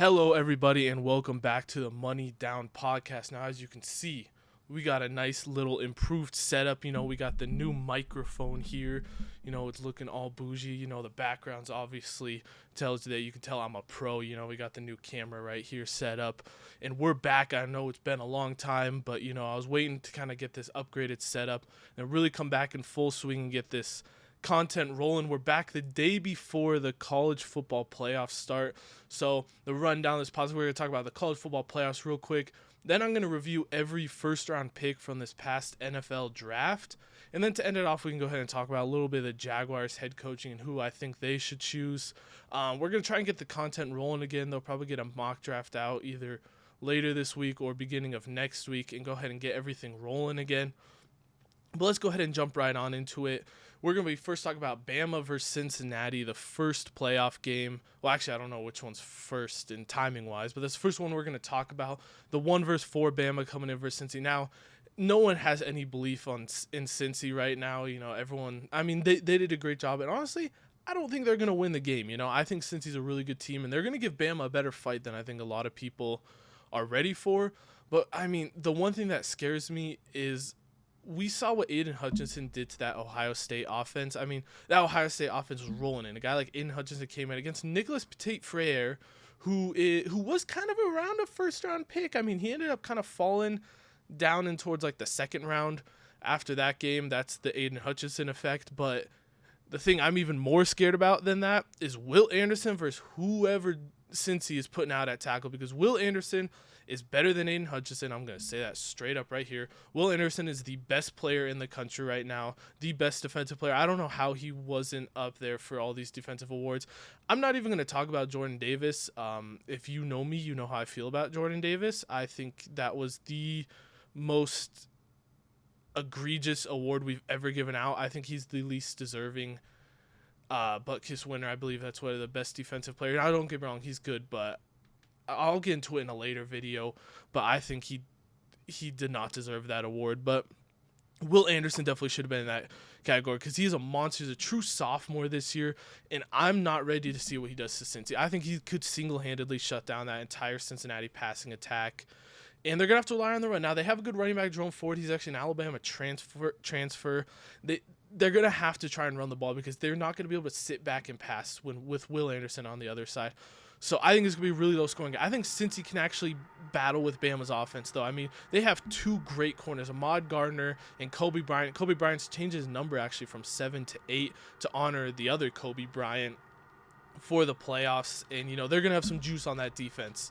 Hello, everybody, and welcome back to the Money Down podcast. Now, as you can see, we got a nice little improved setup. We got the new microphone here. It's looking all bougie. The background's obviously tells you that you can tell I'm a pro. We got the new camera right here set up, and we're back. I know it's been a long time, but, I was waiting to kind of get this upgraded setup and really come back in full swing and get this content rolling. We're back the day before the college football playoffs start. So the rundown this podcast, we're going to talk about the college football playoffs real quick. Then I'm going to review every first round pick from this past NFL draft. And then to end it off, we can go ahead and talk about a little bit of the Jaguars head coaching and who I think they should choose. We're going to try and get the content rolling again. They'll probably get a mock draft out either later this week or beginning of next week and go ahead and get everything rolling again. But let's go ahead and jump right on into it. We're going to be first talking about Bama versus Cincinnati, the first playoff game. Well, actually, I don't know which one's first in timing-wise, but this first one we're going to talk about. The 1 versus 4 Bama coming in versus Cincy. Now, no one has any belief in Cincy right now. Everyone, they did a great job. And honestly, I don't think they're going to win the game. I think Cincy's a really good team, and they're going to give Bama a better fight than I think a lot of people are ready for. But, the one thing that scares me is we saw what Aiden Hutchinson did to that Ohio State offense. That Ohio State offense was rolling in. A guy like Aiden Hutchinson came in against Nicholas Petit-Frere, who was kind of around a first-round pick. He ended up kind of falling down in towards like the second round after that game. That's the Aiden Hutchinson effect. But the thing I'm even more scared about than that is Will Anderson versus whoever Cincy is putting out at tackle, because Will Anderson is better than Aiden Hutchinson. I'm going to say that straight up right here. Will Anderson is the best player in the country right now, the best defensive player. I don't know how he wasn't up there for all these defensive awards. I'm not even going to talk about Jordan Davis. If you know me, you know how I feel about Jordan Davis. I think that was the most egregious award we've ever given out. I think he's the least deserving butt kiss winner. I believe that's one of the best defensive players. Now, don't get me wrong, he's good, but I'll get into it in a later video. But I think he did not deserve that award. But Will Anderson definitely should have been in that category because he's a monster. He's a true sophomore this year, and I'm not ready to see what he does to Cincy. I think he could single-handedly shut down that entire Cincinnati passing attack. And they're going to have to rely on the run. Now, they have a good running back, Jerome Ford. He's actually an Alabama transfer. They're going to have to try and run the ball because they're not going to be able to sit back and pass with Will Anderson on the other side. So I think it's going to be a really low-scoring game. I think Cincy can actually battle with Bama's offense, though. They have two great corners, Ahmad Gardner and Kobe Bryant. Kobe Bryant's changed his number, actually, from 7 to 8 to honor the other Kobe Bryant for the playoffs. And, they're going to have some juice on that defense.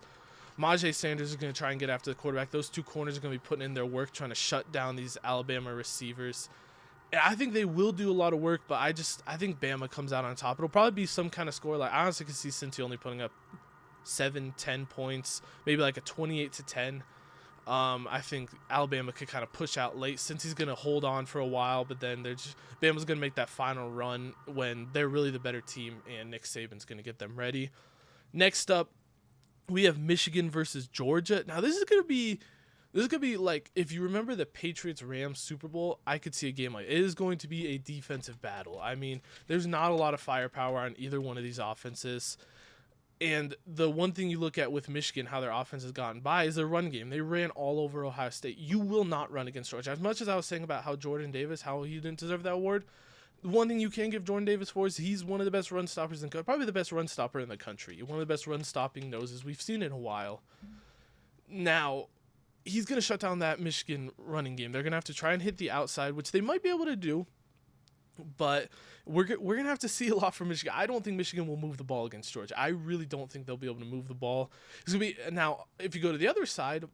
Najee Sanders is going to try and get after the quarterback. Those two corners are going to be putting in their work, trying to shut down these Alabama receivers. And I think they will do a lot of work, but I think Bama comes out on top. It'll probably be some kind of score. Like, I honestly could see Cincy only putting up 7-10 points, maybe like a 28-10. I think Alabama could kind of push out late. Cincy's going to hold on for a while, but then Bama's going to make that final run when they're really the better team, and Nick Saban's going to get them ready. Next up, we have Michigan versus Georgia. Now, this is going to be like, if you remember the Patriots-Rams Super Bowl, I could see a game like it. It is going to be a defensive battle. There's not a lot of firepower on either one of these offenses. And the one thing you look at with Michigan, how their offense has gotten by, is their run game. They ran all over Ohio State. You will not run against Georgia. As much as I was saying about how Jordan Davis, how he didn't deserve that award, the one thing you can give Jordan Davis for is he's one of the best run stoppers probably the best run stopper in the country. One of the best run stopping noses we've seen in a while. Now, he's going to shut down that Michigan running game. They're going to have to try and hit the outside, which they might be able to do. But we're going to have to see a lot from Michigan. I don't think Michigan will move the ball against Georgia. I really don't think they'll be able to move the ball. It's going to be now, if you go to the other side,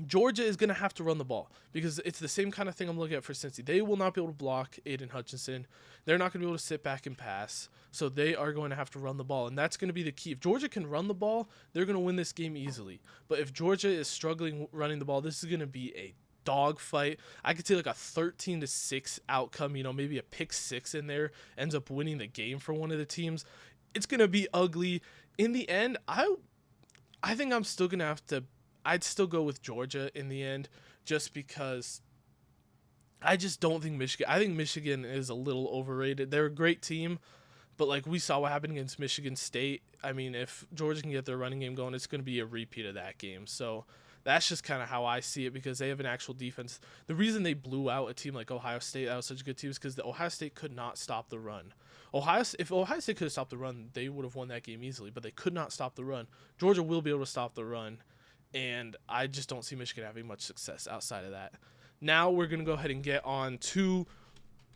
Georgia is going to have to run the ball because it's the same kind of thing I'm looking at for Cincy. They will not be able to block Aiden Hutchinson. They're not going to be able to sit back and pass. So they are going to have to run the ball, and that's going to be the key. If Georgia can run the ball, they're going to win this game easily. But if Georgia is struggling running the ball, this is going to be a dogfight. I could see like a 13-6 outcome, maybe a pick 6 in there ends up winning the game for one of the teams. It's going to be ugly. In the end, I think I'm still going to have to I'd still go with Georgia in the end just because I just don't think Michigan – I think Michigan is a little overrated. They're a great team, But like we saw what happened against Michigan State. I mean, if Georgia can get their running game going, it's going to be a repeat of that game. So that's just kind of how I see it, because they have an actual defense. The reason they blew out a team like Ohio State, that was such a good team, is because the Ohio State could not stop the run. If Ohio State could have stopped the run, they would have won that game easily, but they could not stop the run. Georgia will be able to stop the run, and I just don't see Michigan having much success outside of that. Now we're going to go ahead and get on to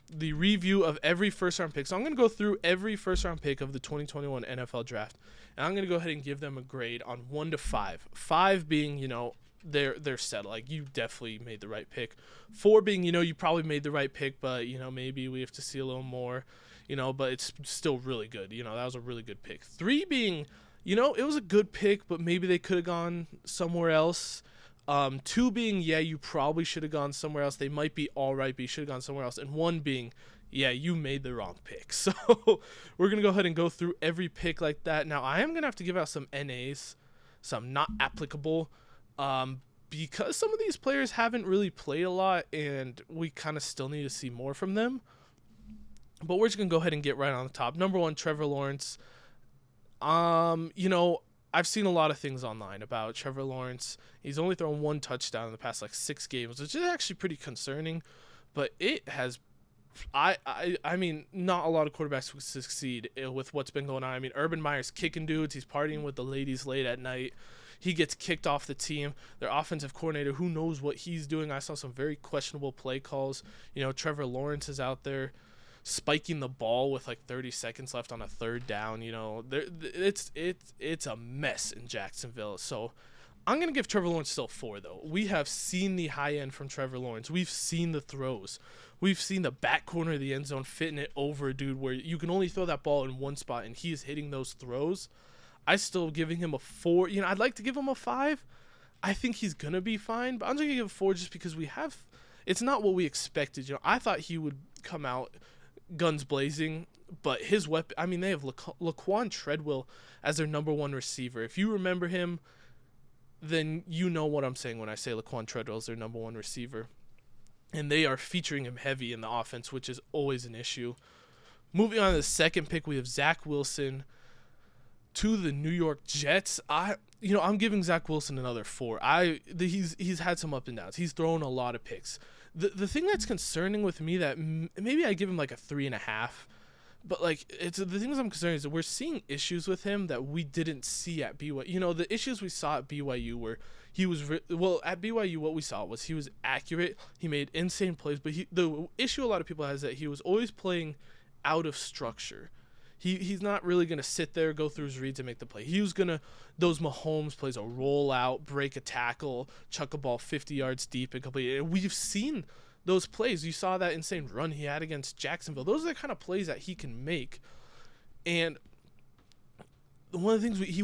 the review of every first-round pick. So I'm going to go through every first-round pick of the 2021 NFL Draft, and I'm going to go ahead and give them a grade on 1 to 5. 5 being, they're set. Like, you definitely made the right pick. 4 being, you probably made the right pick, but, maybe we have to see a little more, but it's still really good. That was a really good pick. 3 being, it was a good pick, but maybe they could have gone somewhere else. 2 being, yeah, you probably should have gone somewhere else. They might be all right, but you should have gone somewhere else. And 1 being, yeah, you made the wrong pick. So we're going to go ahead and go through every pick like that. Now, I am going to have to give out some NAs, some not applicable, because some of these players haven't really played a lot, and we kind of still need to see more from them. But we're just going to go ahead and get right on the top. Number 1, Trevor Lawrence. I've seen a lot of things online about Trevor Lawrence. He's only thrown 1 touchdown in the past 6 games, which is actually pretty concerning. But it has, I mean, not a lot of quarterbacks would succeed with what's been going on. I mean, Urban Meyer's kicking dudes. He's partying with the ladies late at night. He gets kicked off the team. Their offensive coordinator, who knows what he's doing? I saw some very questionable play calls. Trevor Lawrence is out there spiking the ball with 30 seconds left on a 3rd down. It's a mess in Jacksonville. So I'm going to give Trevor Lawrence still 4, though. We have seen the high end from Trevor Lawrence. We've seen the throws. We've seen the back corner of the end zone fitting it over a dude where you can only throw that ball in one spot, and he is hitting those throws. I still giving him a 4. I'd like to give him a 5. I think he's going to be fine, but I'm going to give him a 4 just because it's not what we expected. I thought he would come out guns blazing, but his weapon, they have Laquan Treadwell as their number 1 receiver. If you remember him, then you know what I'm saying when I say Laquan Treadwell is their number 1 receiver. And they are featuring him heavy in the offense, which is always an issue. Moving on to the second pick, we have Zach Wilson to the New York Jets. I'm giving Zach Wilson another 4. He's had some up and downs. He's thrown a lot of picks. The thing that's concerning with me, that maybe I give him a 3.5, but it's the things I'm concerned is that we're seeing issues with him that we didn't see at BYU. The issues we saw at BYU were at BYU what we saw was he was accurate, he made insane plays, but the issue a lot of people has is that he was always playing out of structure. He's not really going to sit there, go through his reads, and make the play. He was going to, those Mahomes plays, a rollout, break a tackle, chuck a ball 50 yards deep and complete it. We've seen those plays. You saw that insane run he had against Jacksonville. Those are the kind of plays that he can make. And one of the things, he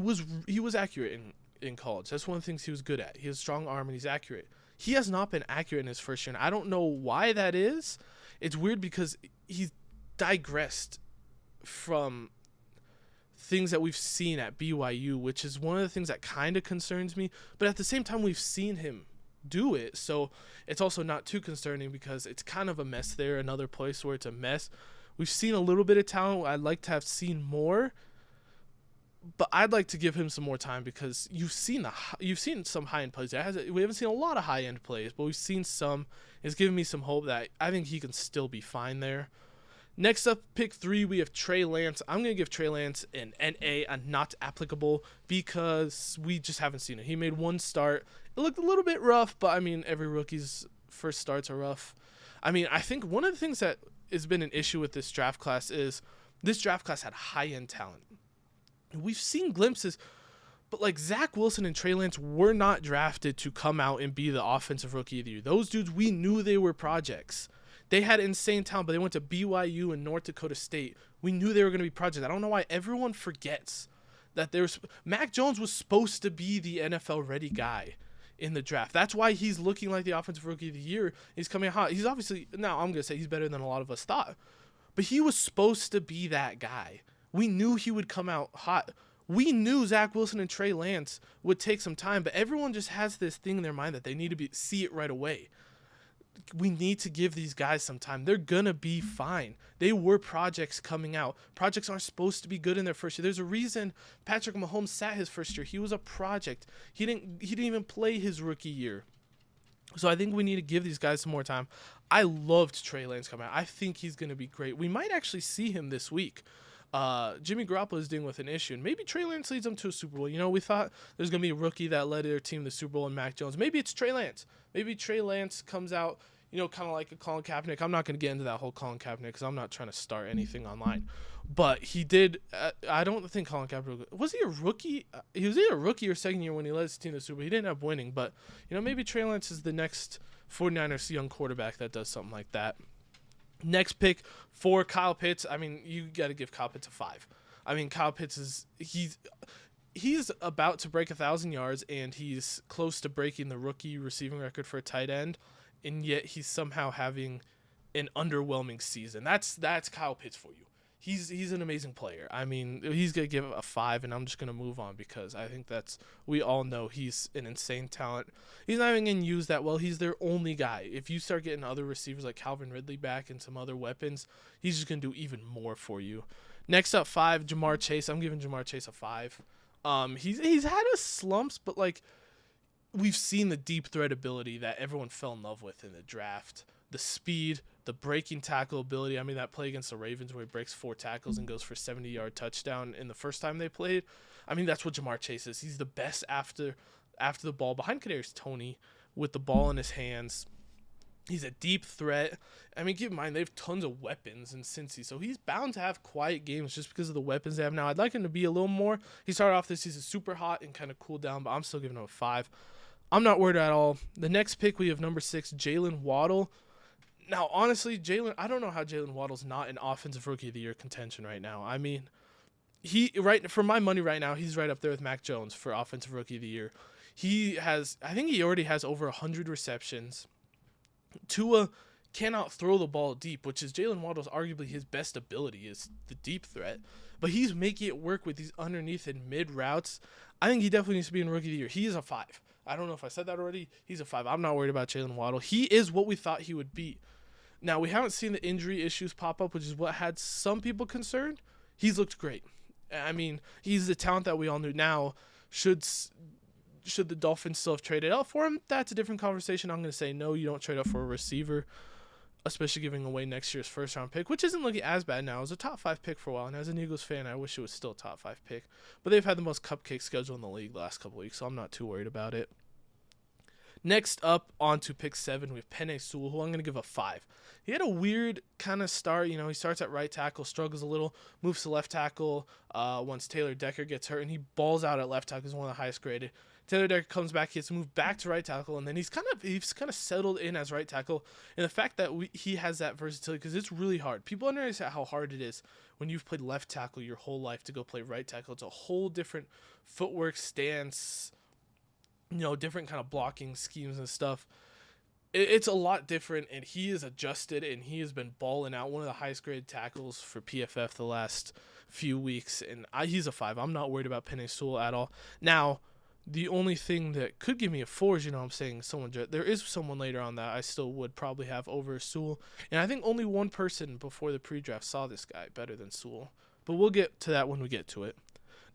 was accurate in college. That's one of the things he was good at. He has a strong arm and he's accurate. He has not been accurate in his first year, and I don't know why that is. It's weird because he's digressed from things that we've seen at BYU, which is one of the things that kind of concerns me, but at the same time we've seen him do it, so it's also not too concerning because it's kind of a mess there. Another place where it's a mess. We've seen a little bit of talent. I'd like to have seen more, but I'd like to give him some more time because you've seen some high-end plays. We haven't seen a lot of high-end plays, but we've seen some. It's giving me some hope that I think he can still be fine there. Next up, pick 3, we have Trey Lance. I'm going to give Trey Lance an NA, a not applicable, because we just haven't seen it. He made 1 start. It looked a little bit rough, but, every rookie's first starts are rough. I think one of the things that has been an issue with this draft class is this draft class had high-end talent. We've seen glimpses, but, Zach Wilson and Trey Lance were not drafted to come out and be the offensive rookie of the year. Those dudes, we knew they were projects. They had insane talent, but they went to BYU and North Dakota State. We knew they were going to be projects. I don't know why everyone forgets that Mack Jones was supposed to be the NFL-ready guy in the draft. That's why he's looking like the offensive rookie of the year. He's coming out hot. He's obviously, now I'm going to say he's better than a lot of us thought, but he was supposed to be that guy. We knew he would come out hot. We knew Zach Wilson and Trey Lance would take some time, but everyone just has this thing in their mind that they need to see it right away. we need to give these guys some time. They're going to be fine. They were projects coming out. Projects aren't supposed to be good in their first year. There's a reason Patrick Mahomes sat his first year. He was a project. He didn't even play his rookie year. So I think we need to give these guys some more time. I loved Trey Lance coming out. I think he's going to be great. We might actually see him this week. Jimmy Garoppolo is dealing with an issue, and maybe Trey Lance leads them to a Super Bowl. You know, we thought there's going to be a rookie that led their team to the Super Bowl and Mack Jones. Maybe it's Trey Lance. Maybe Trey Lance comes out, you know, kind of like a Colin Kaepernick. I'm not going to get into that whole Colin Kaepernick because I'm not trying to start anything online. But he did, I don't think Colin Kaepernick, was he a rookie? He was either a rookie or second year when he led his team to the Super Bowl. He didn't have winning, but, you know, maybe Trey Lance is the next 49ers young quarterback that does something like that. Next pick for Kyle Pitts. I mean, you got to give Kyle Pitts a 5. I mean, Kyle Pitts is he's about to break 1,000 yards, and he's close to breaking the rookie receiving record for a tight end, and yet he's somehow having an underwhelming season. That's Kyle Pitts for you. He's an amazing player. I mean, he's gonna give a 5, and I'm just gonna move on because I think we all know he's an insane talent. He's not even gonna use that well. He's their only guy. If you start getting other receivers like Calvin Ridley back and some other weapons, he's just gonna do even more for you. Next up, 5, Jamar Chase. I'm giving Jamar Chase a 5. He's had his slumps, but like we've seen the deep threat ability that everyone fell in love with in the draft. The speed, the breaking tackle ability. I mean, that play against the Ravens where he breaks 4 tackles and goes for a 70-yard touchdown in the first time they played. I mean, that's what Jamar Chase is. He's the best after the ball. Behind Kadarius Toney with the ball in his hands. He's a deep threat. I mean, keep in mind, they have tons of weapons in Cincy, so he's bound to have quiet games just because of the weapons they have now. I'd like him to be a little more. He started off this season super hot and kind of cooled down, but I'm still giving him a 5. I'm not worried at all. The next pick, we have number 6, Jalen Waddle. Now, honestly, I don't know how Jalen Waddle's not an offensive rookie of the year contention right now. I mean, for my money right now, he's right up there with Mack Jones for offensive rookie of the year. I think he already has over 100 receptions. Tua cannot throw the ball deep, which is Jalen Waddle's arguably his best ability is the deep threat. But he's making it work with these underneath and mid routes. I think he definitely needs to be in rookie of the year. He is a 5. I don't know if I said that already. He's a 5. I'm not worried about Jalen Waddle. He is what we thought he would be. Now, we haven't seen the injury issues pop up, which is what had some people concerned. He's looked great. I mean, he's the talent that we all knew. Now, should the Dolphins still have traded up for him? That's a different conversation. I'm going to say no, you don't trade up for a receiver, especially giving away next year's first-round pick, which isn't looking as bad now. It was a top 5 pick for a while, and as an Eagles fan, I wish it was still a top 5 pick. But they've had the most cupcake schedule in the league the last couple weeks, so I'm not too worried about it. Next up, on to pick 7, we have Penei Sewell, who I'm going to give a 5. He had a weird kind of start. You know, he starts at right tackle, struggles a little, moves to left tackle once Taylor Decker gets hurt, and he balls out at left tackle. He's one of the highest graded. Taylor Decker comes back, he has to move back to right tackle, and then he's kind of settled in as right tackle. And the fact that he has that versatility, because it's really hard. People underestimate how hard it is when you've played left tackle your whole life to go play right tackle. It's a whole different footwork, stance, you know, different kind of blocking schemes and stuff. It's a lot different, and he is adjusted, and he has been balling out. One of the highest graded tackles for PFF the last few weeks, and he's a 5. I'm not worried about Penei Sewell at all. Now, the only thing that could give me a 4 is, you know, I'm saying there is someone later on that I still would probably have over Sewell, and I think only one person before the pre-draft saw this guy better than Sewell, but we'll get to that when we get to it.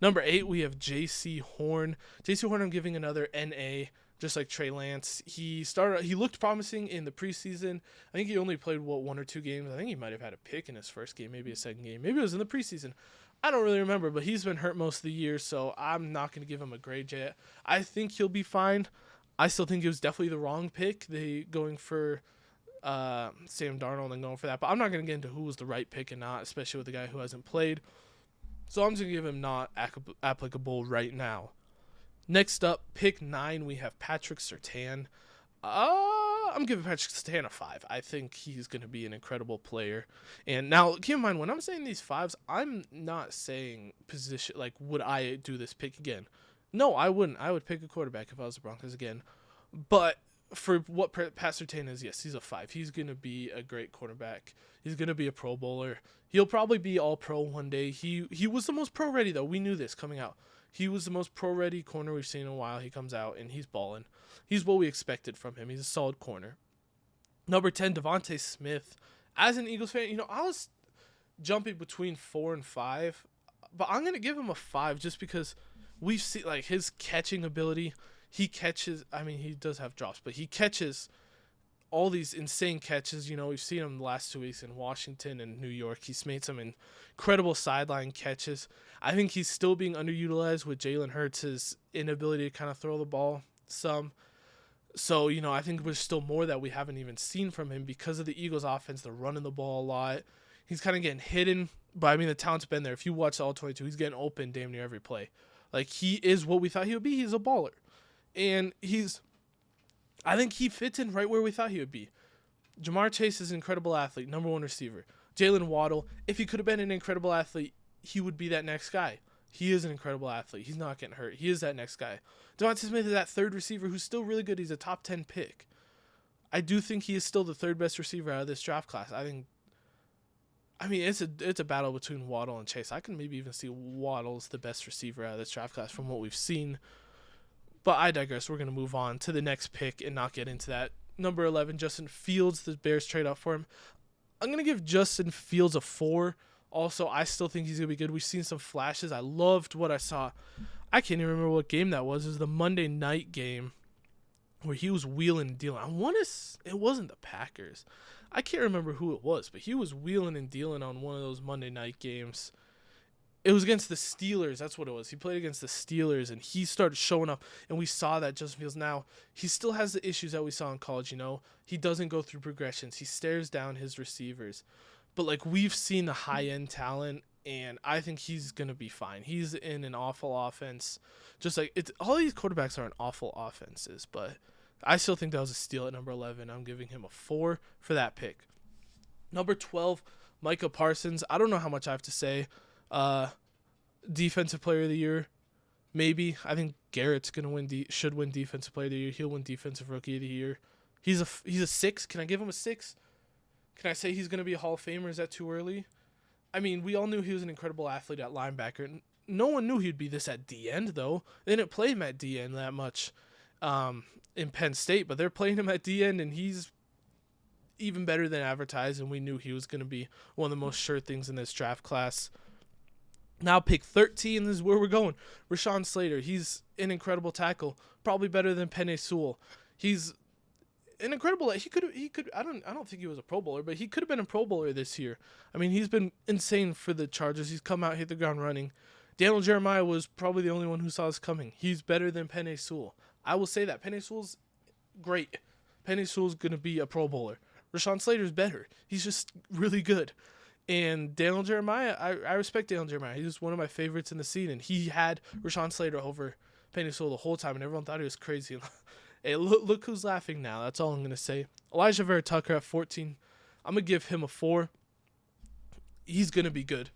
Number 8, we have J.C. Horn. J.C. Horn, I'm giving another NA, just like Trey Lance. He looked promising in the preseason. I think he only played, 1 or 2 games. I think he might have had a pick in his first game, maybe a second game. Maybe it was in the preseason. I don't really remember, but he's been hurt most of the year, so I'm not going to give him a grade yet. I think he'll be fine. I still think it was definitely the wrong pick, going for Sam Darnold and going for that. But I'm not going to get into who was the right pick and not, especially with a guy who hasn't played. So I'm just going to give him not applicable right now. Next up, pick 9, we have Patrick Surtain. I'm giving Patrick Surtain a 5. I think he's going to be an incredible player. And now, keep in mind, when I'm saying these 5s, I'm not saying position, like, would I do this pick again? No, I wouldn't. I would pick a quarterback if I was the Broncos again. But for what Pat Surtain is, yes, he's a 5. He's going to be a great quarterback. He's going to be a Pro Bowler. He'll probably be All-Pro one day. He was the most pro-ready, though. We knew this coming out. He was the most pro-ready corner we've seen in a while. He comes out, and he's balling. He's what we expected from him. He's a solid corner. Number 10, Devante Smith. As an Eagles fan, I was jumping between 4 and 5, but I'm going to give him a 5 just because we've seen, like, his catching ability. He catches, he does have drops, but he catches all these insane catches. We've seen him the last 2 weeks in Washington and New York. He's made some incredible sideline catches. I think he's still being underutilized with Jalen Hurts' inability to kind of throw the ball some. So, I think there's still more that we haven't even seen from him because of the Eagles' offense. They're running the ball a lot. He's kind of getting hidden, but, the talent's been there. If you watch all 22, he's getting open damn near every play. Like, he is what we thought he would be. He's a baller. And I think he fits in right where we thought he would be. Jamar Chase is an incredible athlete, number 1 receiver. Jalen Waddle, if he could have been an incredible athlete, he would be that next guy. He is an incredible athlete. He's not getting hurt. He is that next guy. Devante Smith is that 3rd receiver who's still really good. He's a top 10 pick. I do think he is still the 3rd best receiver out of this draft class. It's a battle between Waddle and Chase. I can maybe even see Waddle's the best receiver out of this draft class from what we've seen. But I digress. We're going to move on to the next pick and not get into that. Number 11, Justin Fields. The Bears trade up for him. I'm going to give Justin Fields a 4. Also, I still think he's going to be good. We've seen some flashes. I loved what I saw. I can't even remember what game that was. It was the Monday night game where he was wheeling and dealing. It wasn't the Packers. I can't remember who it was, but he was wheeling and dealing on one of those Monday night games. It was against the Steelers. That's what it was. He played against the Steelers, and he started showing up, and we saw that Justin Fields. Now, he still has the issues that we saw in college, He doesn't go through progressions. He stares down his receivers. But, we've seen the high-end talent, and I think he's going to be fine. He's in an awful offense. Just all these quarterbacks are in awful offenses, but I still think that was a steal at number 11. I'm giving him a 4 for that pick. Number 12, Micah Parsons. I don't know how much I have to say. Defensive Player of the Year, maybe. I think Garrett's gonna should win Defensive Player of the Year. He'll win Defensive Rookie of the Year. He's a 6. Can I give him a 6? Can I say he's gonna be a Hall of Famer? Is that too early? We all knew he was an incredible athlete at linebacker. No one knew he'd be this at D end though. They didn't play him at D end that much in Penn State, but they're playing him at D end, and he's even better than advertised. And we knew he was gonna be one of the most sure things in this draft class. Now pick 13, this is where we're going. Rashawn Slater, he's an incredible tackle, probably better than Penei Sewell. He's an incredible. He could. I don't think he was a Pro Bowler, but he could have been a Pro Bowler this year. He's been insane for the Chargers. He's come out, hit the ground running. Daniel Jeremiah was probably the only one who saw this coming. He's better than Penei Sewell. I will say that. Penei Sewell's great. Penei Sewell's gonna be a Pro Bowler. Rashawn Slater's better. He's just really good. And Daniel Jeremiah, I respect Daniel Jeremiah. He's one of my favorites in the scene, and he had Rashawn Slater over Penei Sewell the whole time, and everyone thought he was crazy. Hey, look who's laughing now. That's all I'm going to say. Elijah Vera Tucker at 14. I'm going to give him a 4. He's going to be good.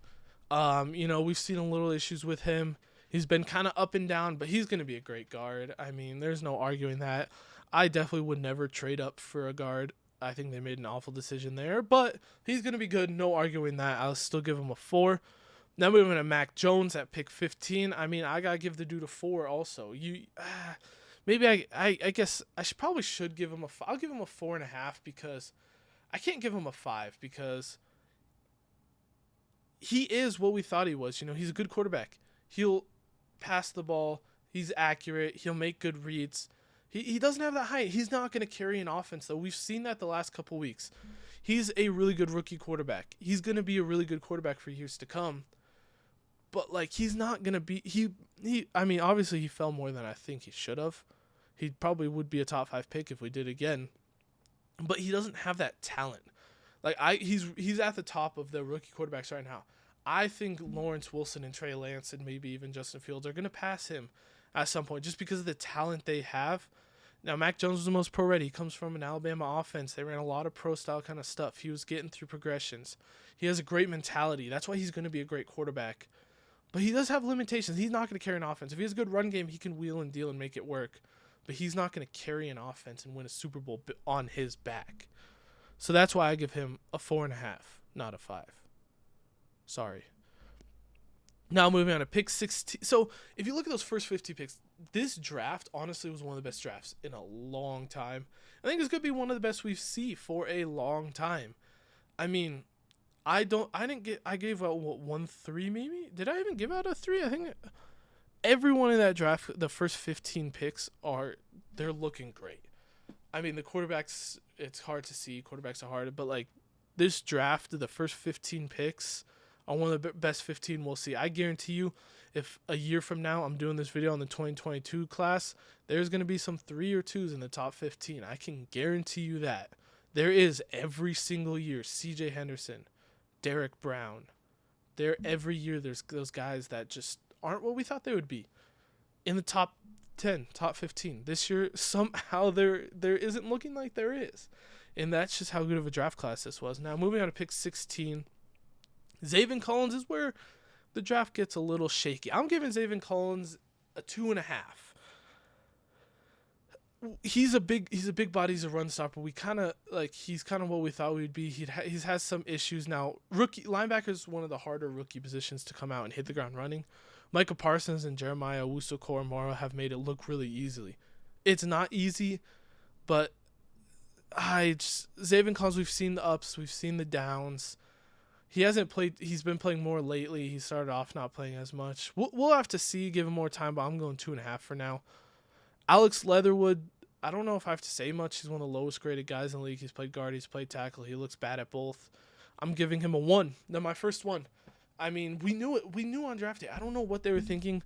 We've seen a little issues with him. He's been kind of up and down, but he's going to be a great guard. There's no arguing that. I definitely would never trade up for a guard. I think they made an awful decision there, but he's going to be good. No arguing that. I'll still give him a 4. Then we went to Mack Jones at pick 15. I got to give the dude a 4 also. Maybe I guess I should give him I'll give him a 4.5 because I can't give him a 5 because he is what we thought he was. He's a good quarterback. He'll pass the ball. He's accurate. He'll make good reads. He doesn't have that height. He's not going to carry an offense, though. We've seen that the last couple weeks. He's a really good rookie quarterback. He's going to be a really good quarterback for years to come. But, he's not going to be... obviously he fell more than I think he should have. He probably would be a top 5 pick if we did again. But he doesn't have that talent. He's at the top of the rookie quarterbacks right now. I think Lawrence Wilson and Trey Lance and maybe even Justin Fields are going to pass him at some point just because of the talent they have. Now, Mack Jones was the most pro-ready. He comes from an Alabama offense. They ran a lot of pro-style kind of stuff. He was getting through progressions. He has a great mentality. That's why he's going to be a great quarterback. But he does have limitations. He's not going to carry an offense. If he has a good run game, he can wheel and deal and make it work. But he's not going to carry an offense and win a Super Bowl on his back. So that's why I give him a 4.5, not a 5. Sorry. Now moving on to pick 16. So if you look at those first 50 picks, this draft honestly was one of the best drafts in a long time. I think it's going to be one of the best we've seen for a long time. I mean, I gave out what 1-3 maybe? Did I even give out a 3? I think everyone in that draft, the first 15 picks they're looking great. I mean, the quarterbacks, it's hard to see. Quarterbacks are hard, but like this draft, the first 15 picks are one of the best 15 we'll see. I guarantee you, if a year from now I'm doing this video on the 2022 class, there's going to be some 3 or 2s in the top 15. I can guarantee you that. There is every single year. CJ Henderson, Derek Brown. Every year there's those guys that just aren't what we thought they would be in the top 10, top 15. This year, somehow there isn't looking like there is. And that's just how good of a draft class this was. Now, moving on to pick 16. Zaven Collins is where the draft gets a little shaky. I'm giving Zaven Collins a 2.5. He's a big body. He's a run stopper. He's kind of what we thought we'd be. He's has some issues now. Rookie linebacker is one of the harder rookie positions to come out and hit the ground running. Micah Parsons and Jeremiah Owusu-Koramoah have made it look really easily. It's not easy, but Zaven Collins, we've seen the ups, we've seen the downs. He hasn't played. He's been playing more lately. He started off not playing as much. We'll have to see, give him more time, but I'm going 2.5 for now. Alex Leatherwood, I don't know if I have to say much. He's one of the lowest graded guys in the league. He's played guard, he's played tackle. He looks bad at both. I'm giving him a 1. Now, my first 1. I mean, we knew it. We knew on draft day. I don't know what they were thinking.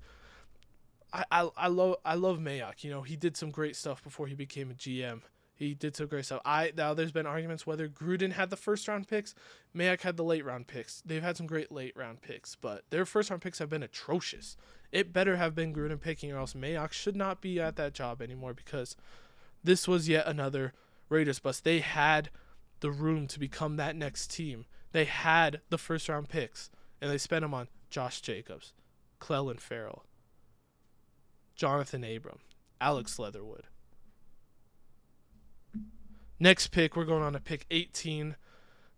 I love Mayock. You know, he did some great stuff before he became a GM. He did some great stuff. Now there's been arguments whether Gruden had the first round picks, Mayock had the late round picks. They've had some great late round picks, but their first round picks have been atrocious. It better have been Gruden picking, or else Mayock should not be at that job anymore, because this was yet another Raiders bust. They had the room to become that next team. They had the first round picks, and they spent them on Josh Jacobs, Clelin Ferrell, Jonathan Abram, Alex Leatherwood. Next pick, we're going on to pick 18.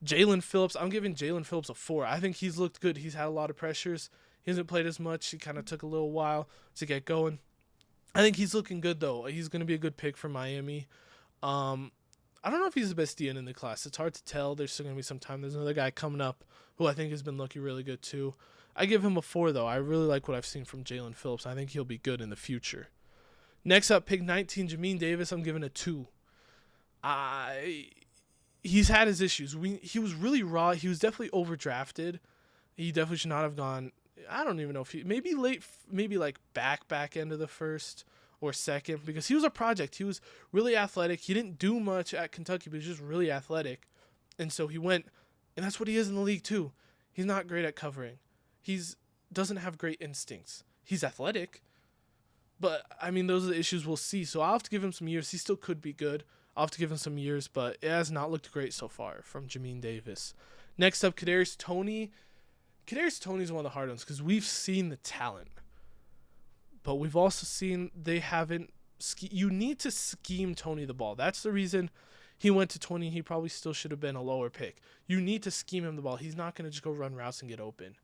Jalen Phillips. I'm giving Jalen Phillips a 4. I think he's looked good. He's had a lot of pressures. He hasn't played as much. He kind of took a little while to get going. I think he's looking good, though. He's going to be a good pick for Miami. I don't know if he's the best DN in the class. It's hard to tell. There's still going to be some time. There's another guy coming up who I think has been looking really good, too. I give him a 4, though. I really like what I've seen from Jalen Phillips. I think he'll be good in the future. Next up, pick 19, Jamin Davis. I'm giving a 2. He's had his issues. He was really raw. He was definitely overdrafted. He definitely should not have gone. I don't even know if maybe late, maybe like back end of the first or second, because he was a project. He was really athletic. He didn't do much at Kentucky, but he was just really athletic. And so he went, and that's what he is in the league too. He's not great at covering. Doesn't have great instincts. He's athletic, but I mean, those are the issues we'll see. So I'll have to give him some years. He still could be good. I'll have to give him some years, but it has not looked great so far from Jamin Davis. Next up, Kadarius Toney. Kadarius Toney is one of the hard ones because we've seen the talent, but we've also seen they haven't. You need to scheme Toney the ball. That's the reason he went to 20. He probably still should have been a lower pick. You need to scheme him the ball. He's not going to just go run routes and get open.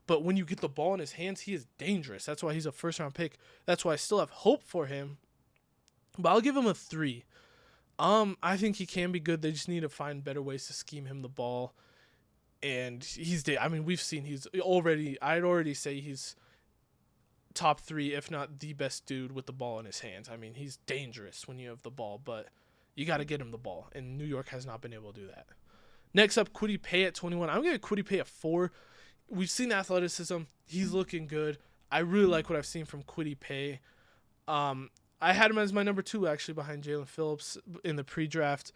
But when you get the ball in his hands, he is dangerous. That's why he's a first-round pick. That's why I still have hope for him. But I'll give him a 3. I think he can be good. They just need to find better ways to scheme him the ball. And we've seen I'd already say he's top 3, if not the best dude with the ball in his hands. I mean, he's dangerous when you have the ball, but you got to get him the ball. And New York has not been able to do that. Next up, Kwity Paye at 21. I'm going to Kwity Paye a 4. We've seen athleticism. He's looking good. I really like what I've seen from Kwity Paye. I had him as my number 2, actually, behind Jalen Phillips in the pre-draft.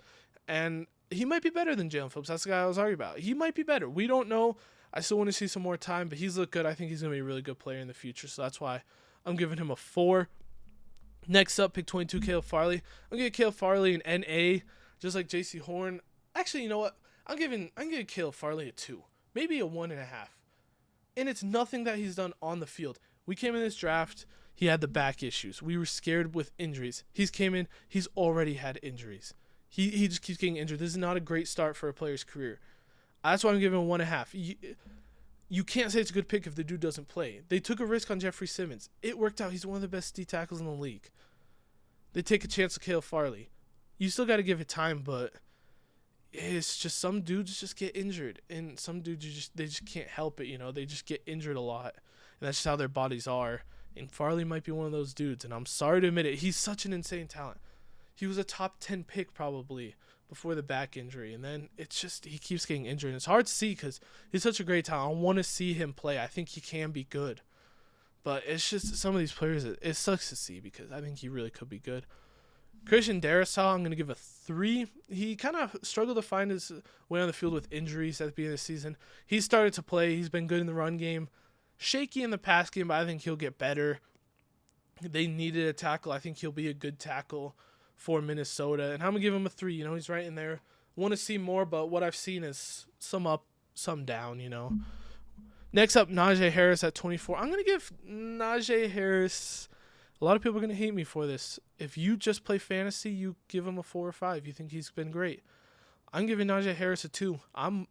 And he might be better than Jalen Phillips. That's the guy I was arguing about. He might be better. We don't know. I still want to see some more time, but he's looked good. I think he's going to be a really good player in the future. So that's why I'm giving him a 4. Next up, pick 22, Caleb Farley. I'm giving Caleb Farley an NA, just like J.C. Horn. Actually, you know what? I'm giving Caleb Farley a 2. Maybe a 1.5. And it's nothing that he's done on the field. We came in this draft. He had the back issues. We were scared with injuries. He's came in. He's already had injuries. He just keeps getting injured. This is not a great start for a player's career. That's why I'm giving him 1.5. you can't say it's a good pick if the dude doesn't play. They took a risk on Jeffrey Simmons. It worked out. He's one of the best D tackles in the league. They take a chance with Caleb Farley. You still got to give it time, but it's just some dudes just get injured, and some dudes they just can't help it. They just get injured a lot, and that's just how their bodies are. And Farley might be one of those dudes, and I'm sorry to admit it. He's such an insane talent. He was a top 10 pick probably before the back injury, and then it's just he keeps getting injured. And it's hard to see because he's such a great talent. I want to see him play. I think he can be good, but it's just some of these players. It sucks to see because I think he really could be good. Christian Darrisaw, I'm going to give a 3. He kind of struggled to find his way on the field with injuries at the beginning of the season. He started to play. He's been good in the run game. Shaky in the pass game, but I think he'll get better. They needed a tackle. I think he'll be a good tackle for Minnesota. And I'm going to give him a 3. He's right in there. Want to see more, but what I've seen is some up, some down, Next up, Nanja Harris at 24. I'm going to give Nanja Harris... A lot of people are going to hate me for this. If you just play fantasy, you give him a 4 or 5. You think he's been great. I'm giving Nanja Harris a 2. I'm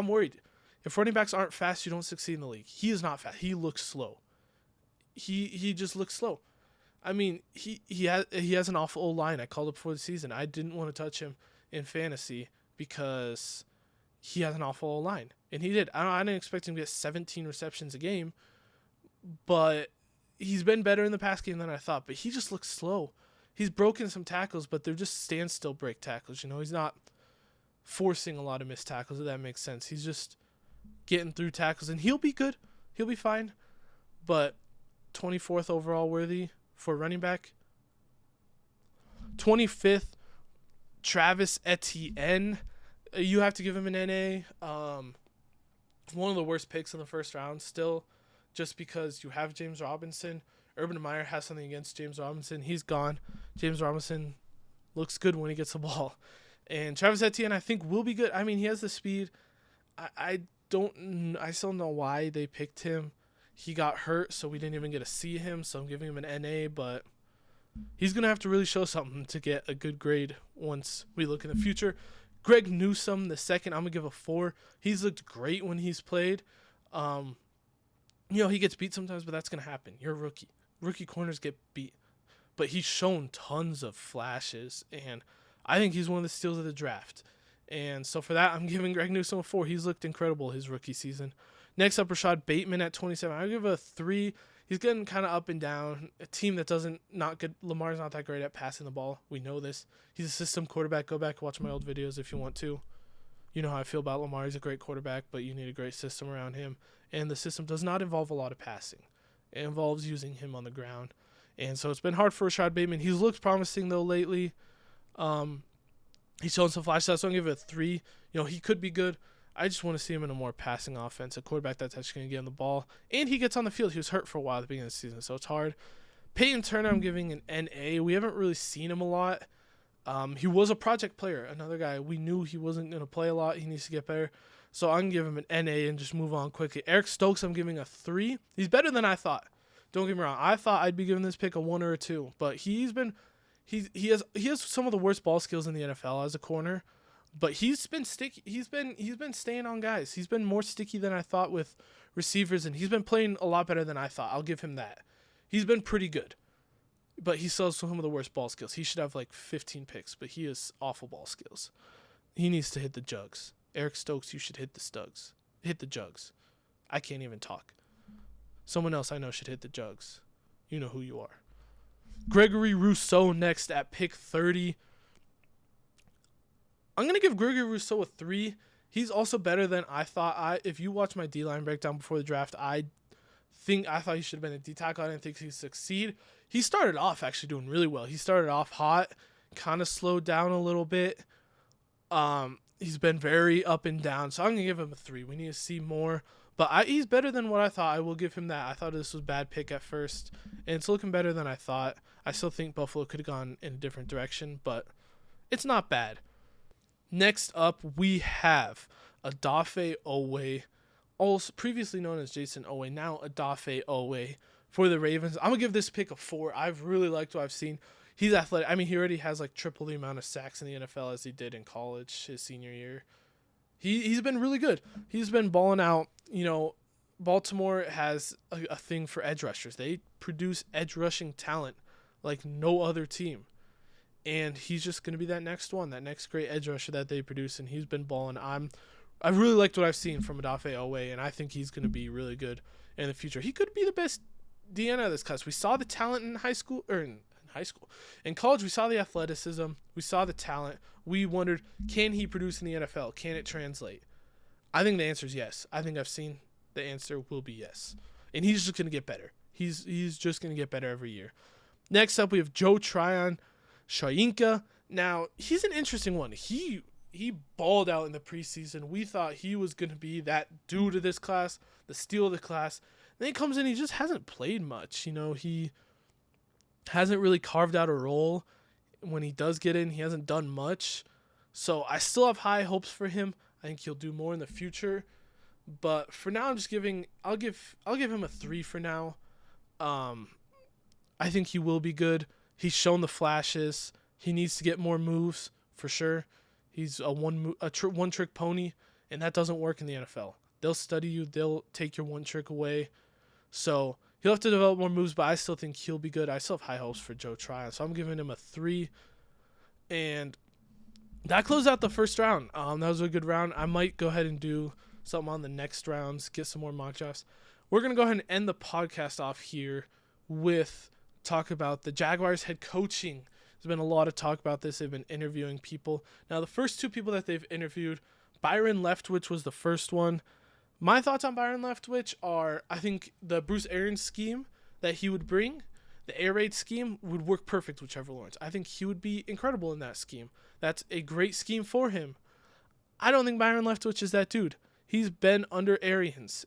worried. If running backs aren't fast, you don't succeed in the league. He is not fast. He looks slow. He just looks slow. I mean, he has an awful old line. I called it before the season. I didn't want to touch him in fantasy because he has an awful old line. And he did. I didn't expect him to get 17 receptions a game, but he's been better in the past game than I thought, but he just looks slow. He's broken some tackles, but they're just standstill break tackles. He's not forcing a lot of missed tackles, if that makes sense. He's just getting through tackles, and he'll be good. He'll be fine. But 24th overall worthy for running back. 25th, Travis Etienne. You have to give him an NA. One of the worst picks in the first round still. Just because you have James Robinson. Urban Meyer has something against James Robinson. He's gone. James Robinson looks good when he gets the ball. And Travis Etienne, I think, will be good. I mean, he has the speed. I still don't know why they picked him. He got hurt, so we didn't even get to see him. So I'm giving him an NA, but he's going to have to really show something to get a good grade once we look in the future. Greg Newsome, the second, I'm going to give a 4. He's looked great when he's played. He gets beat sometimes, but that's going to happen. You're a rookie. Rookie corners get beat. But he's shown tons of flashes, and I think he's one of the steals of the draft. And so for that, I'm giving Greg Newsome a 4. He's looked incredible his rookie season. Next up, Rashad Bateman at 27. I'll give a 3. He's getting kind of up and down. A team that not good. Lamar's not that great at passing the ball. We know this. He's a system quarterback. Go back and watch my old videos if you want to. You know how I feel about Lamar. He's a great quarterback, but you need a great system around him. And the system does not involve a lot of passing. It involves using him on the ground. And so it's been hard for Rashad Bateman. He's looked promising, though, lately. He's shown some flashes. So I'm going to give it a 3. He could be good. I just want to see him in a more passing offense, a quarterback that's actually going to get on the ball. And he gets on the field. He was hurt for a while at the beginning of the season, so it's hard. Peyton Turner, I'm giving an NA. We haven't really seen him a lot. He was a project player, another guy. We knew he wasn't going to play a lot. He needs to get better. So I'm going to give him an NA and just move on quickly. Eric Stokes, I'm giving a 3. He's better than I thought. Don't get me wrong. I thought I'd be giving this pick a 1 or a 2, but he has some of the worst ball skills in the NFL as a corner, but he's been sticky. He's been staying on guys. He's been more sticky than I thought with receivers, and he's been playing a lot better than I thought. I'll give him that. He's been pretty good, but he still has some of the worst ball skills. He should have like 15 picks, but he has awful ball skills. He needs to hit the jugs. Eric Stokes, you should hit the stugs. Hit the jugs. I can't even talk. Someone else I know should hit the jugs. You know who you are. Gregory Russo next at pick 30. I'm going to give Gregory Russo a 3. He's also better than I thought. If you watch my D-line breakdown before the draft, I thought he should have been a D-tackle. I didn't think he'd succeed. He started off actually doing really well. He started off hot, kind of slowed down a little bit. He's been very up and down, so I'm going to give him a 3. We need to see more. But he's better than what I thought. I will give him that. I thought this was a bad pick at first, and it's looking better than I thought. I still think Buffalo could have gone in a different direction, but it's not bad. Next up, we have Odafe Oweh, also previously known as Jason Oweh, now Odafe Oweh for the Ravens. I'm going to give this pick a 4. I've really liked what I've seen. He's athletic. I mean, he already has like triple the amount of sacks in the NFL as he did in college his senior year. He's been really good. He's been balling out. Baltimore has a thing for edge rushers. They produce edge rushing talent like no other team. And he's just going to be that next one, that next great edge rusher that they produce, and he's been balling. I really liked what I've seen from Odafe Oweh, and I think he's going to be really good in the future. He could be the best DN of this class. We saw the talent in in college. We saw the athleticism. We saw the talent. We wondered, can he produce in the NFL? Can it translate? I think the answer is yes. I think I've seen the answer will be yes, and he's just going to get better. He's just going to get better every year. Next up, we have Trion Shayinka. Now, he's an interesting one. He balled out in the preseason. We thought he was going to be that dude of this class, the steal of the class. Then he comes in, he just hasn't played much. He hasn't really carved out a role. When he does get in, he hasn't done much. So I still have high hopes for him. I think he'll do more in the future. But for now, I'll give him a 3 for now. I think he will be good. He's shown the flashes. He needs to get more moves for sure. He's a one-trick pony, and that doesn't work in the NFL. They'll study you. They'll take your one trick away. So he'll have to develop more moves, but I still think he'll be good. I still have high hopes for Trion, so I'm giving him a 3. And that closed out the first round. That was a good round. I might go ahead and do something on the next rounds, get some more mock drafts. We're going to go ahead and end the podcast off here with talk about the Jaguars head coaching. There's been a lot of talk about this. They've been interviewing people. Now, the first 2 people that they've interviewed, Byron Leftwich was the first one. My thoughts on Byron Leftwich are, I think the Bruce Arians scheme that he would bring, the air raid scheme, would work perfect with Trevor Lawrence. I think he would be incredible in that scheme. That's a great scheme for him. I don't think Byron Leftwich is that dude. He's been under Arians.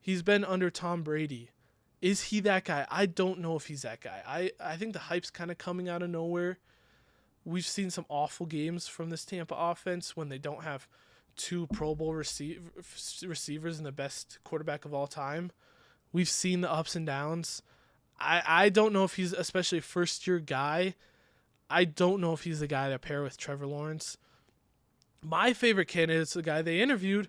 He's been under Tom Brady. Is he that guy? I don't know if he's that guy. I think the hype's kind of coming out of nowhere. We've seen some awful games from this Tampa offense when they don't have 2 Pro Bowl receivers and the best quarterback of all time. We've seen the ups and downs. I don't know if he's especially a first-year guy. I don't know if he's the guy to pair with Trevor Lawrence. My favorite candidate is the guy they interviewed,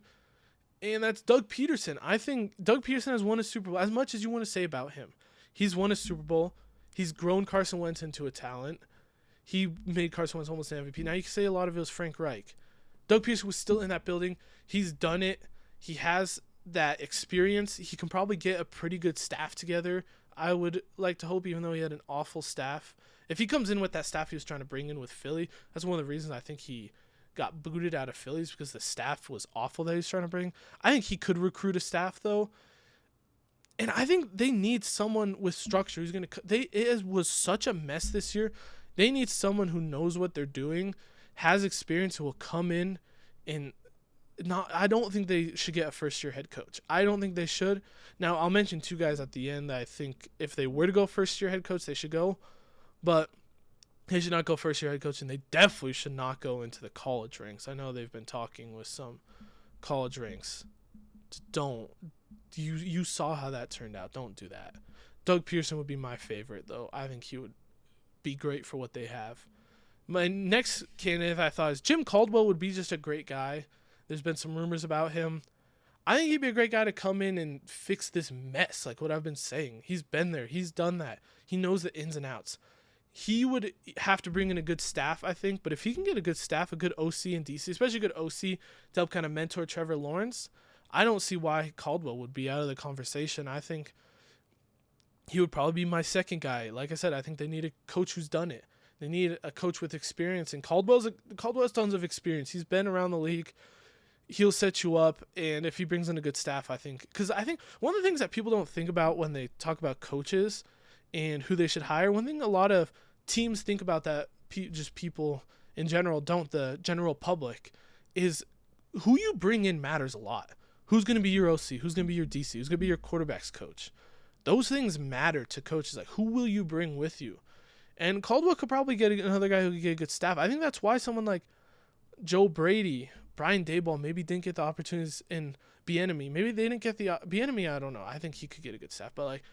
and that's Doug Peterson. I think Doug Peterson has won a Super Bowl. As much as you want to say about him, he's won a Super Bowl. He's grown Carson Wentz into a talent. He made Carson Wentz almost an MVP. Now, you can say a lot of it was Frank Reich. Doug Peterson was still in that building. He's done it. He has that experience. He can probably get a pretty good staff together. I would like to hope, even though he had an awful staff. If he comes in with that staff he was trying to bring in with Philly, that's one of the reasons I think he got booted out of Phillies, because the staff was awful that he was trying to bring. I think he could recruit a staff, though. And I think they need someone with structure who's going to... It was such a mess this year. They need someone who knows what they're doing, has experience, who will come in and... I don't think they should get a first-year head coach. I don't think they should. Now, I'll mention 2 guys at the end that I think if they were to go first-year head coach, they should go. But they should not go first-year head coach, and they definitely should not go into the college ranks. I know they've been talking with some college ranks. Don't. You saw how that turned out. Don't do that. Doug Pearson would be my favorite, though. I think he would be great for what they have. My next candidate I thought is Jim Caldwell would be just a great guy. There's been some rumors about him. I think he'd be a great guy to come in and fix this mess, like what I've been saying. He's been there. He's done that. He knows the ins and outs. He would have to bring in a good staff, I think, but if he can get a good staff, a good OC and DC, especially a good OC to help kind of mentor Trevor Lawrence, I don't see why Caldwell would be out of the conversation. I think he would probably be my second guy. Like I said, I think they need a coach who's done it. They need a coach with experience, and Caldwell has tons of experience. He's been around the league. He'll set you up, and if he brings in a good staff, I think one of the things that people don't think about when they talk about coaches and who they should hire, one thing a lot of teams think about that just people in general don't, the general public, is who you bring in matters a lot. Who's going to be your OC? Who's going to be your DC? Who's going to be your quarterback's coach? Those things matter to coaches. Like, who will you bring with you? And Caldwell could probably get another guy who could get a good staff. I think that's why someone like Joe Brady, Brian Daboll maybe didn't get the opportunities in Bieniemy. Maybe they didn't get the Bieniemy. I don't know. I think he could get a good staff. But like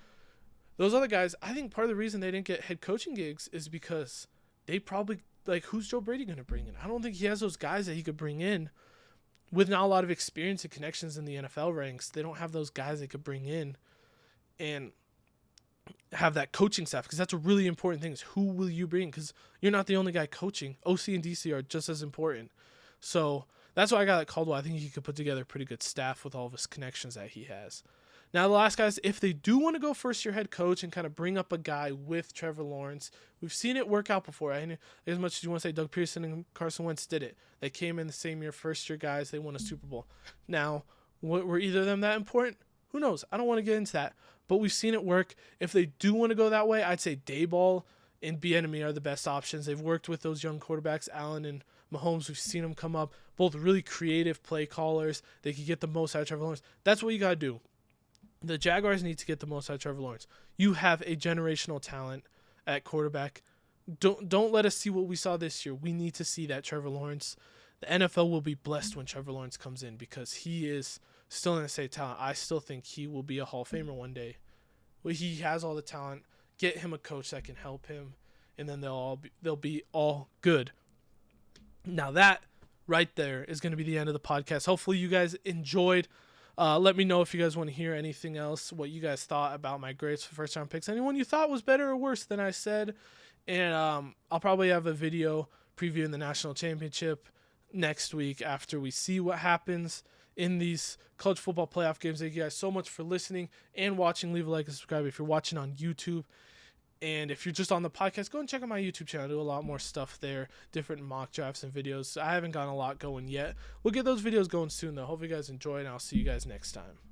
those other guys, I think part of the reason they didn't get head coaching gigs is because they probably, like, who's Joe Brady going to bring in? I don't think he has those guys that he could bring in with not a lot of experience and connections in the NFL ranks, they don't have those guys they could bring in and have that coaching staff, because that's a really important thing, is who will you bring, because you're not the only guy coaching. OC and DC are just as important. So that's why I got Caldwell. I think he could put together a pretty good staff with all of his connections that he has. Now, the last guys, if they do want to go first-year head coach and kind of bring up a guy with Trevor Lawrence, we've seen it work out before. As much as you want to say Doug Pearson and Carson Wentz did it. They came in the same year, first-year guys. They won a Super Bowl. Now, were either of them that important? Who knows? I don't want to get into that. But we've seen it work. If they do want to go that way, I'd say Daboll and Bieniemy are the best options. They've worked with those young quarterbacks, Allen and Mahomes. We've seen them come up. Both really creative play callers. They could get the most out of Trevor Lawrence. That's what you got to do. The Jaguars need to get the most out of Trevor Lawrence. You have a generational talent at quarterback. Don't let us see what we saw this year. We need to see that Trevor Lawrence. The NFL will be blessed when Trevor Lawrence comes in, because he is still in the state talent. I still think he will be a Hall of Famer one day. Well, he has all the talent. Get him a coach that can help him, and then they'll be all good. Now that right there is going to be the end of the podcast. Hopefully you guys enjoyed. Let me know if you guys want to hear anything else, what you guys thought about my grades for first round picks. Anyone you thought was better or worse than I said. And I'll probably have a video previewing the national championship next week after we see what happens in these college football playoff games. Thank you guys so much for listening and watching. Leave a like and subscribe if you're watching on YouTube. And if you're just on the podcast, go and check out my YouTube channel. I do a lot more stuff there, different mock drafts and videos. I haven't gotten a lot going yet. We'll get those videos going soon, though. Hope you guys enjoy, and I'll see you guys next time.